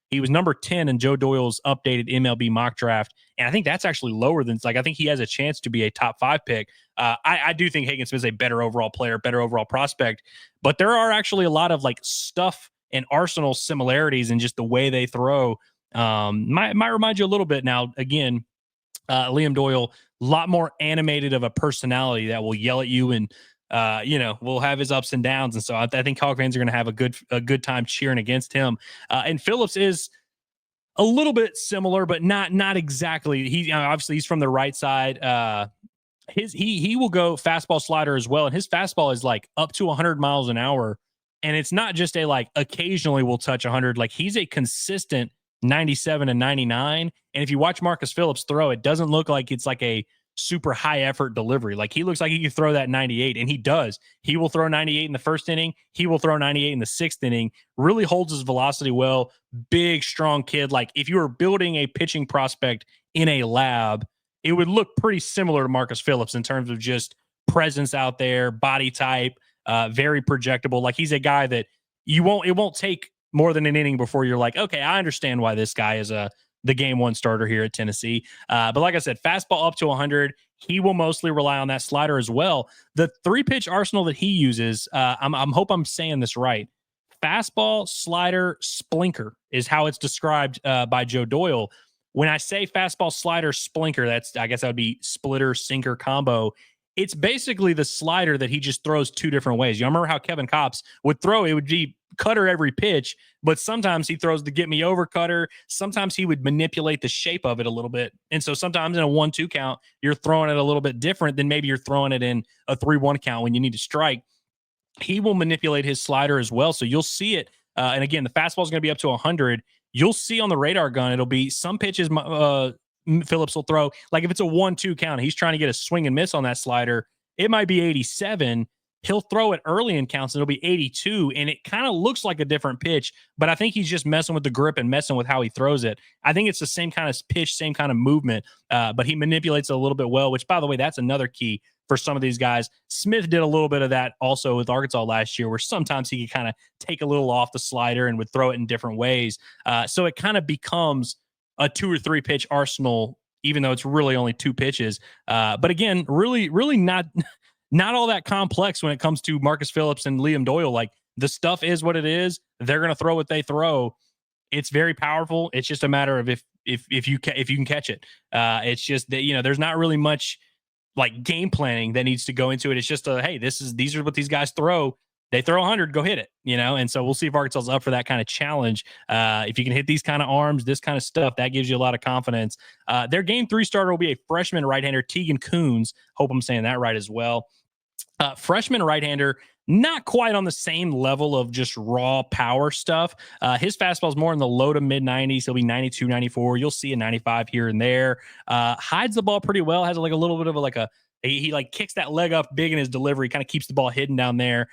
He was number 10 in Joe Doyle's updated MLB mock draft. And I think that's actually lower than, I think he has a chance to be a top 5 pick. I do think Hagen Smith is a better overall player, better overall prospect, but there are actually a lot of stuff and arsenal similarities in just the way they throw. Might remind you a little bit now, again, Liam Doyle, a lot more animated of a personality that will yell at you and, will have his ups and downs. And so I think Hog fans are going to have a good time cheering against him. And Phillips is a little bit similar, but not exactly. He obviously he's from the right side. He will go fastball slider as well. And his fastball is up to 100 miles an hour. And it's not just occasionally will touch 100. He's a consistent 97 and 99. And if you watch Marcus Phillips throw, it doesn't look like it's a super high effort delivery. He looks like he can throw that 98, and he does. He will throw 98 in the first inning. He will throw 98 in the 6th inning. Really holds his velocity well. Big, strong kid. If you were building a pitching prospect in a lab, it would look pretty similar to Marcus Phillips in terms of just presence out there, body type, very projectable. He's a guy that it won't take more than an inning before you're okay, I understand why this guy is the game 1 starter here at Tennessee. But like I said, fastball up to 100. he will mostly rely on that slider as well. The 3-pitch arsenal that he uses, I'm hope I'm saying this right. Fastball, slider, splinker is how it's described by Joe Doyle. When I say fastball, slider, splinker, I guess that would be splitter, sinker combo. It's basically the slider that he just throws two different ways. You remember how Kevin Kopps would throw? It would be cutter every pitch, but sometimes he throws the get me over cutter. Sometimes he would manipulate the shape of it a little bit. And so sometimes in a 1-2 count, you're throwing it a little bit different than maybe you're throwing it in a 3-1 count when you need to strike. He will manipulate his slider as well. So you'll see it. And again, the fastball is going to be up to 100. You'll see on the radar gun, it'll be some pitches Phillips will throw. Like if it's a 1-2 count, he's trying to get a swing and miss on that slider. It might be 87. He'll throw it early in counts and it'll be 82. And it kind of looks like a different pitch, but I think he's just messing with the grip and messing with how he throws it. I think it's the same kind of pitch, same kind of movement, but he manipulates it a little bit well, which, by the way, that's another key for some of these guys. Smith did a little bit of that also with Arkansas last year, where sometimes he could kind of take a little off the slider and would throw it in different ways. So it kind of becomes a 2 or 3 pitch arsenal, even though it's really only 2 pitches. But again, really not all that complex when it comes to Marcus Phillips and Liam Doyle. Like, the stuff is what it is. They're going to throw what they throw. It's very powerful. It's just a matter of if you can catch it. It's just that, there's not really much like game planning that needs to go into it. It's just hey, these are what these guys throw. They throw 100, go hit it, and so we'll see if Arkansas is up for that kind of challenge. If you can hit these kind of arms, this kind of stuff, that gives you a lot of confidence. Their game 3 starter will be a freshman right-hander, Tegan Coons. Hope I'm saying that right as well. Freshman right-hander, not quite on the same level of just raw power stuff. His fastball is more in the low to mid 90s. He'll be 92, 94. You'll see a 95 here and there. Hides the ball pretty well. Has like a little bit of he like kicks that leg up big in his delivery, kind of keeps the ball hidden down there.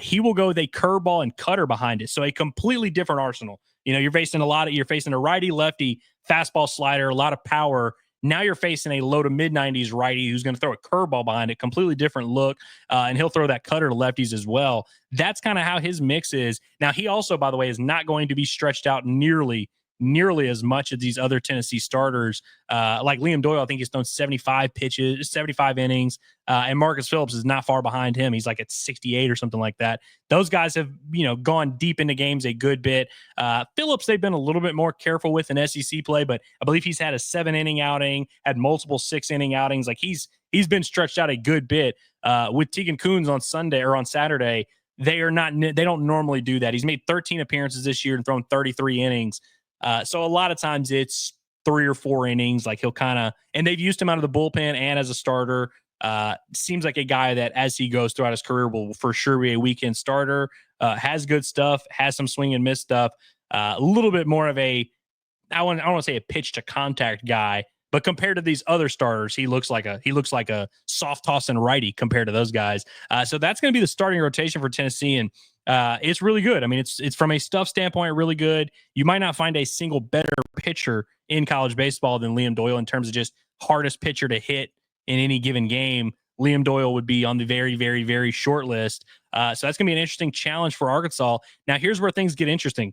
He will go with a curveball and cutter behind it. So a completely different arsenal. You're facing a righty, lefty, fastball, slider, a lot of power. Now you're facing a low to mid 90s righty who's going to throw a curveball behind it, completely different look, and he'll throw that cutter to lefties as well. That's kind of how his mix is. Now, he also, by the way, is not going to be stretched out nearly as much as these other Tennessee starters. Like Liam Doyle, I think he's thrown 75 pitches, 75 innings, and Marcus Phillips is not far behind him. He's like at 68 or something like that. Those guys have, gone deep into games a good bit. Phillips, they've been a little bit more careful with in SEC play, but I believe he's had a 7-inning outing, had multiple 6-inning outings. Like he's been stretched out a good bit. With Tegan Coons on Sunday or on Saturday, they don't normally do that. He's made 13 appearances this year and thrown 33 innings. So a lot of times it's 3 or 4 innings. Like he'll and they've used him out of the bullpen and as a starter. Seems like a guy that as he goes throughout his career will for sure be a weekend starter. Has good stuff, has some swing and miss stuff. A little bit more of I don't want to say a pitch to contact guy, but compared to these other starters, he looks like a soft tossing righty compared to those guys. So that's going to be the starting rotation for Tennessee, and it's really good. I mean, it's from a stuff standpoint really good. You might not find a single better pitcher in college baseball than Liam Doyle in terms of just hardest pitcher to hit in any given game. Liam Doyle would be on the very, very, very short list. So that's going to be an interesting challenge for Arkansas. Now, here's where things get interesting.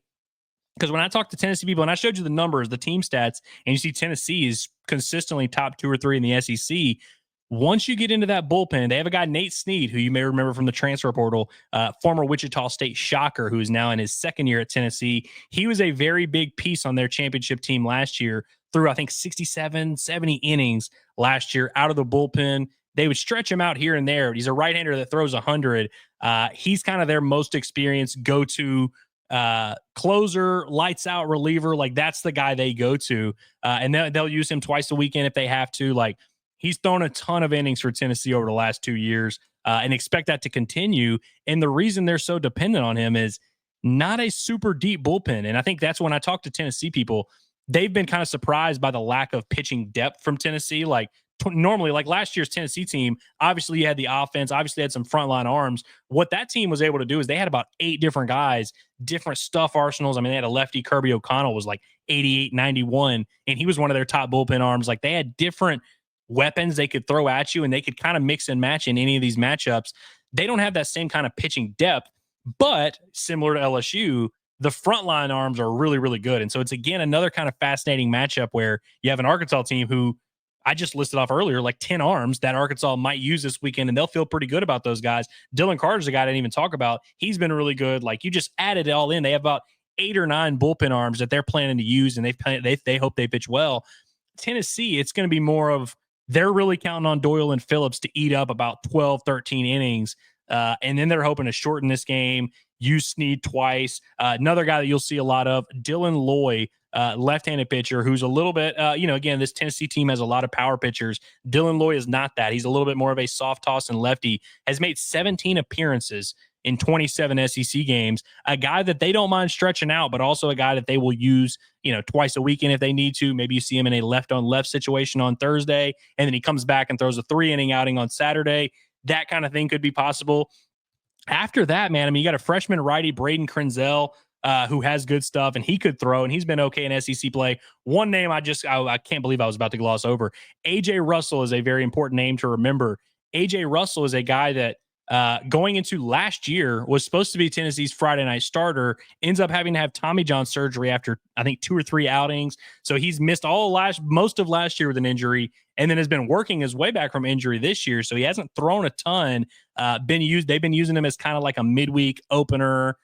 Because when I talk to Tennessee people, and I showed you the numbers, the team stats, and you see Tennessee is consistently top 2 or 3 in the SEC. Once you get into that bullpen, they have a guy, Nate Snead, who you may remember from the transfer portal, former Wichita State Shocker, who is now in his 2nd year at Tennessee. He was a very big piece on their championship team last year, through, I think, 67, 70 innings last year out of the bullpen. They would stretch him out here and there. He's a right-hander that throws 100. He's kind of their most experienced go-to closer, lights out reliever. Like that's the guy they go to. And they'll use him twice a weekend if they have to. Like he's thrown a ton of innings for Tennessee over the last 2 years, and expect that to continue. And the reason they're so dependent on him is not a super deep bullpen. And I think that's when I talk to Tennessee people, they've been kind of surprised by the lack of pitching depth from Tennessee. Like normally, like last year's Tennessee team, obviously you had the offense, obviously had some frontline arms. What that team was able to do is they had about 8 different guys, different stuff arsenals. I mean, they had a lefty, Kirby O'Connell was like 88, 91, and he was one of their top bullpen arms. Like they had different weapons they could throw at you, and they could kind of mix and match in any of these matchups. They don't have that same kind of pitching depth, but similar to LSU, the frontline arms are really, really good. And so it's, again, another kind of fascinating matchup where you have an Arkansas team who I just listed off earlier, like 10 arms that Arkansas might use this weekend, and they'll feel pretty good about those guys. Dylan Carter's a guy I didn't even talk about. He's been really good. Like, you just added it all in. They have about 8 or 9 bullpen arms that they're planning to use, and they hope they pitch well. Tennessee, it's going to be more of they're really counting on Doyle and Phillips to eat up about 12, 13 innings. And then they're hoping to shorten this game, use Snead twice. Another guy that you'll see a lot of, Dylan Loy, left-handed pitcher who's a little bit, again, this Tennessee team has a lot of power pitchers. Dylan Loy is not that. He's a little bit more of a soft toss and lefty, has made 17 appearances in 27 SEC games, a guy that they don't mind stretching out, but also a guy that they will use, twice a weekend if they need to. Maybe you see him in a left-on-left situation on Thursday, and then he comes back and throws a 3-inning outing on Saturday. That kind of thing could be possible. After that, man, I mean, you got a freshman righty, Braden Krenzel, who has good stuff, and he could throw, and he's been okay in SEC play. One name I can't believe I was about to gloss over. A.J. Russell is a very important name to remember. A.J. Russell is a guy that going into last year was supposed to be Tennessee's Friday night starter, ends up having to have Tommy John surgery after, I think, 2 or 3 outings. So he's missed most of last year with an injury, and then has been working his way back from injury this year. So he hasn't thrown a ton. They've been using him as kind of like a midweek opener,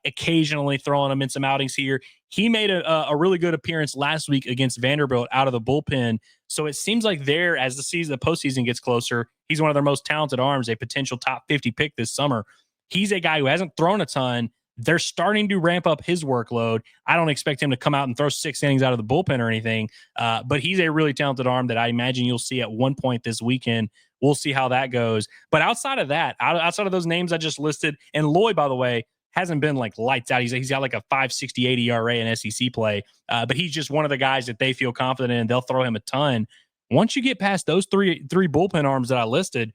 occasionally throwing him in some outings here. He made a really good appearance last week against Vanderbilt out of the bullpen. So it seems like as the postseason gets closer, he's one of their most talented arms, a potential top 50 pick this summer. He's a guy who hasn't thrown a ton. They're starting to ramp up his workload. I don't expect him to come out and throw 6 innings out of the bullpen or anything, but he's a really talented arm that I imagine you'll see at one point this weekend. We'll see how that goes. But outside of that, outside of those names I just listed, and Lloyd, by the way, hasn't been like lights out. He's got like a 5.68 ERA in SEC play, but he's just one of the guys that they feel confident in. They'll throw him a ton. Once you get past those three bullpen arms that I listed,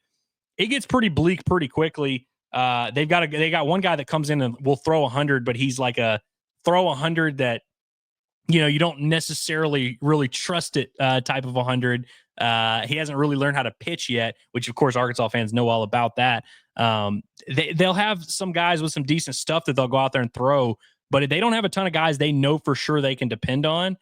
it gets pretty bleak pretty quickly. They got one guy that comes in and will throw 100, but he's like a throw 100 that you don't necessarily really trust it type of 100. He hasn't really learned how to pitch yet, which of course Arkansas fans know all about that. They'll have some guys with some decent stuff that they'll go out there and throw, but they don't have a ton of guys they know for sure they can depend on.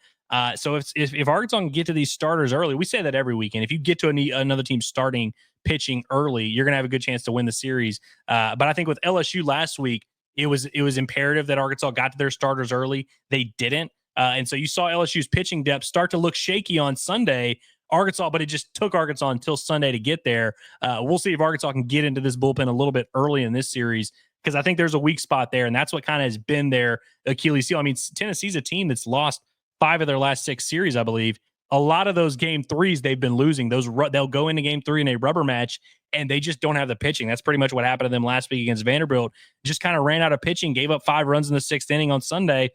So if Arkansas can get to these starters early, we say that every weekend. If you get to another team starting pitching early, you're going to have a good chance to win the series. But I think with LSU last week, it was imperative that Arkansas got to their starters early. They didn't. And so you saw LSU's pitching depth start to look shaky on Sunday. But it just took Arkansas until Sunday to get there. We'll see if Arkansas can get into this bullpen a little bit early in this series, because I think there's a weak spot there, and that's what kind of has been their Achilles heel. I mean, Tennessee's a team that's lost 5 of their last 6 series, I believe. A lot of those game 3s they've been losing. They'll go into game 3 in a rubber match, and they just don't have the pitching. That's pretty much what happened to them last week against Vanderbilt. Just kind of ran out of pitching, gave up 5 runs in the 6th inning on Sunday,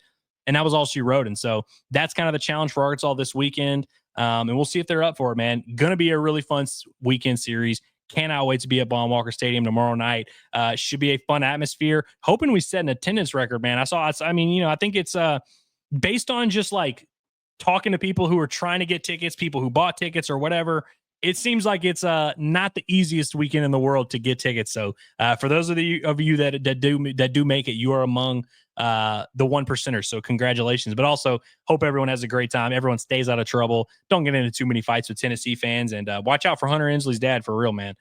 and that was all she wrote. And so that's kind of the challenge for Arkansas this weekend. And we'll see if they're up for it, man. Going to be a really fun weekend series. Cannot wait to be at Baum-Walker Stadium tomorrow night. Should be a fun atmosphere. Hoping we set an attendance record, man. I think it's based on just like talking to people who are trying to get tickets, people who bought tickets or whatever. It seems like it's not the easiest weekend in the world to get tickets. So for those of you that do make it, you are among the 1%ers. So congratulations. But also hope everyone has a great time. Everyone stays out of trouble. Don't get into too many fights with Tennessee fans, and watch out for Hunter Ensley's dad, for real, man.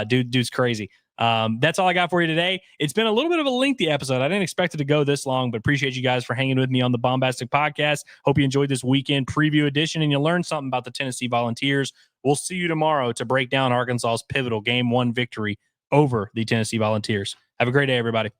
Dude's crazy. That's all I got for you today. It's been a little bit of a lengthy episode. I didn't expect it to go this long, but appreciate you guys for hanging with me on the Baumbastic Podcast. Hope you enjoyed this weekend preview edition and you learned something about the Tennessee Volunteers. We'll see you tomorrow to break down Arkansas's pivotal Game 1 victory over the Tennessee Volunteers. Have a great day, everybody.